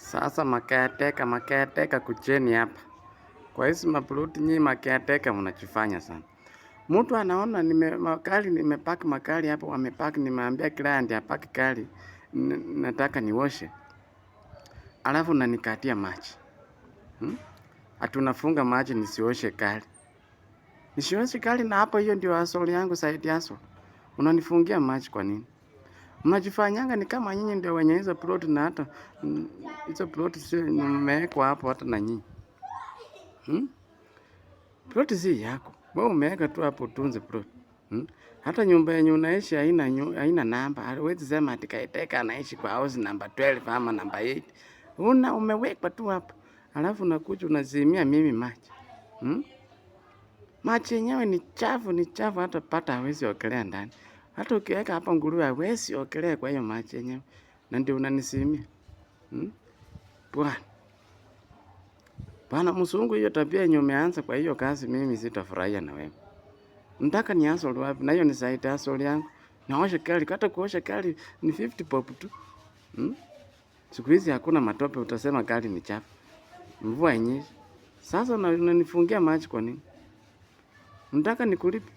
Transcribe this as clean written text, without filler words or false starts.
Sasa makateka kucheni hapa. Kwa hizi maploti nyinyi makateka mnachofanya sana. Mtu anaona nimepaki makali hapo wamepaki, nimeambia client apaki kali. Nataka nioshe. Alafu unanikatia maji. Atunafunga maji nisioshe kali. Nisioshe kali na hapo hiyo ndio asoli yangu side hustle. Unanifungia maji kwa nini? Mnajifanyanga ni kama nyinyi ndio wenye hizo plot na hata hizo plot si mmewekwa hapo hata na nyinyi. Plot si yako. Wewe umeweka tu hapo utunze plot. Hata nyumba yenye unaishi haina namba. Huwezi sema ati Kaiteka anaishi kwa house number 12 ama number 8. Umewekwa tu hapo. Alafu unakuja unazimia mimi maji. Maji yenyewe ni chafu hata pata hawezi ogelea ndani. Hata ukiweka hapa nguruwe hawezi ogelea kwa hiyo maji yenyewe. Na ndio unanisimia. Bwana mzungu, hiyo tabia yenye umeanza kwa hiyo kazi mimi sitafurahia na wewe. Nataka ni hustle wapi? Na hiyo ni side hustle yangu. Naosha gari, hata kuosha gari ni 50 bob tu. Siku hizi hakuna matope utasema gari ni chafu. Mvua inyeshi. Sasa unanifungia maji kwa nini? Nataka nikulipe.